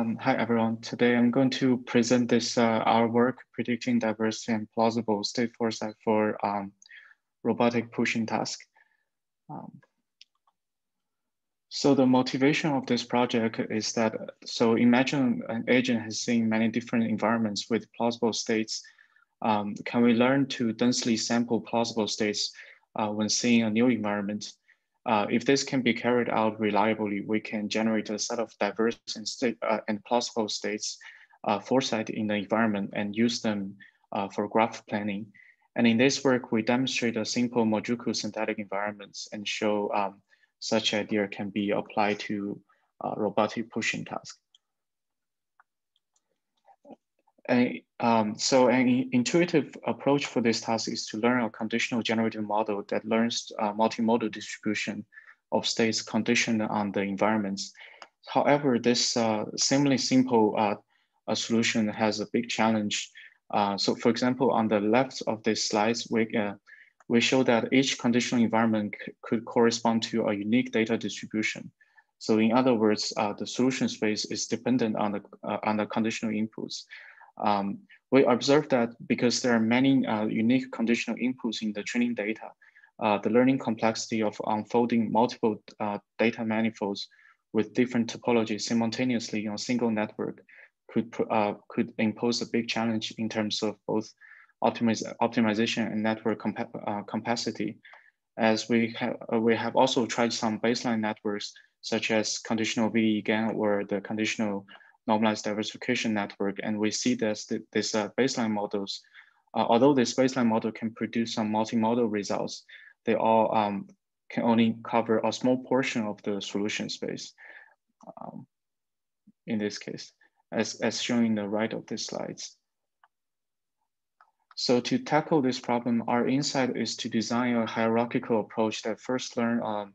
Hi everyone. Today I'm going to present this our work predicting diversity and plausible state foresight for robotic pushing task. So the motivation of this project is that, so imagine an agent has seen many different environments with plausible states. Can we learn to densely sample plausible states when seeing a new environment? If this can be carried out reliably, we can generate a set of diverse and plausible states foresight in the environment and use them for graph planning. And in this work, we demonstrate a simple Mojuku synthetic environments and show such idea can be applied to robotic pushing task. So an intuitive approach for this task is to learn a conditional generative model that learns multimodal distribution of states conditioned on the environments. However, this seemingly simple solution has a big challenge. So for example, on the left of this slides, we show that each conditional environment could correspond to a unique data distribution. So in other words, the solution space is dependent on the conditional inputs. We observe that because there are many unique conditional inputs in the training data, the learning complexity of unfolding multiple data manifolds with different topologies simultaneously on a single network could impose a big challenge in terms of both optimization and network capacity. As we have also tried some baseline networks such as conditional VE-GAN or the conditional normalized diversification network, and we see this baseline models, although this baseline model can produce some multimodal results, they all can only cover a small portion of the solution space in this case, as shown in the right of the slides. So to tackle this problem, our insight is to design a hierarchical approach that first learn a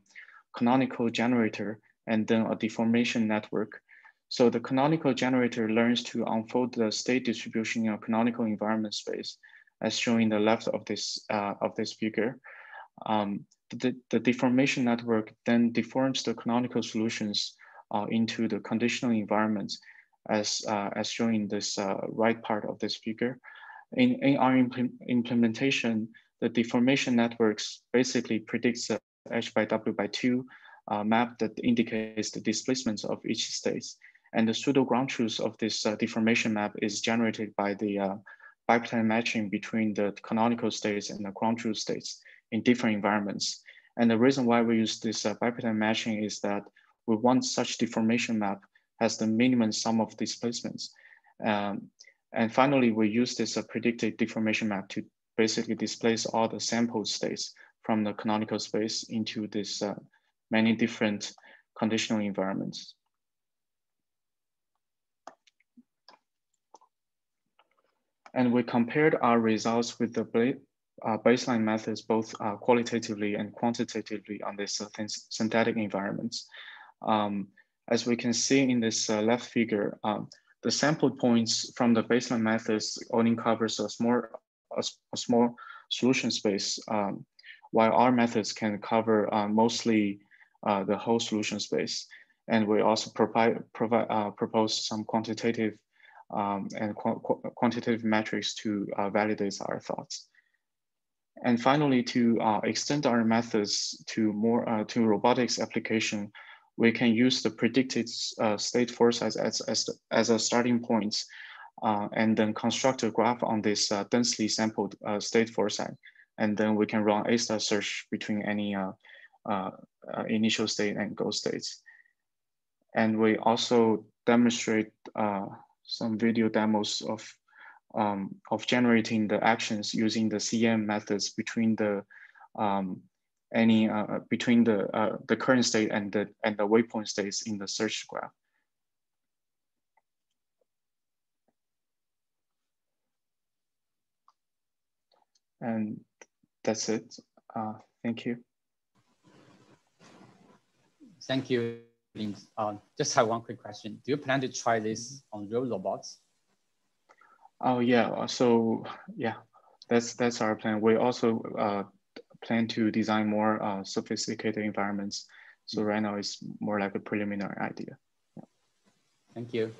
canonical generator and then a deformation network. So the canonical generator learns to unfold the state distribution in a canonical environment space, as shown in the left of this figure. The deformation network then deforms the canonical solutions into the conditional environments, as shown in this right part of this figure. In our implementation, the deformation networks basically predicts the H by W by 2 map that indicates the displacements of each state. And the pseudo ground truth of this deformation map is generated by the bipattern matching between the canonical states and the ground truth states in different environments. And the reason why we use this bipattern matching is that we want such deformation map has the minimum sum of displacements. And finally, we use this predicted deformation map to basically displace all the sampled states from the canonical space into this many different conditional environments. And we compared our results with the baseline methods, both qualitatively and quantitatively on this synthetic environments. As we can see in this left figure, the sample points from the baseline methods only covers a small solution space, while our methods can cover mostly the whole solution space. And we also propose some quantitative and quantitative metrics to validate our thoughts. And finally, to extend our methods to more to robotics application, we can use the predicted state foresight as a starting point, and then construct a graph on this densely sampled state foresight. And then we can run A-star search between any initial state and goal states. And we also demonstrate some video demos of generating the actions using the CM methods between the the current state and the waypoint states in the search graph. And that's it. Thank you. Thank you, Lingzhi. Just have one quick question. Do you plan to try this on real robots? Oh yeah, so yeah, that's our plan. We also plan to design more sophisticated environments. So right now it's more like a preliminary idea. Yeah. Thank you.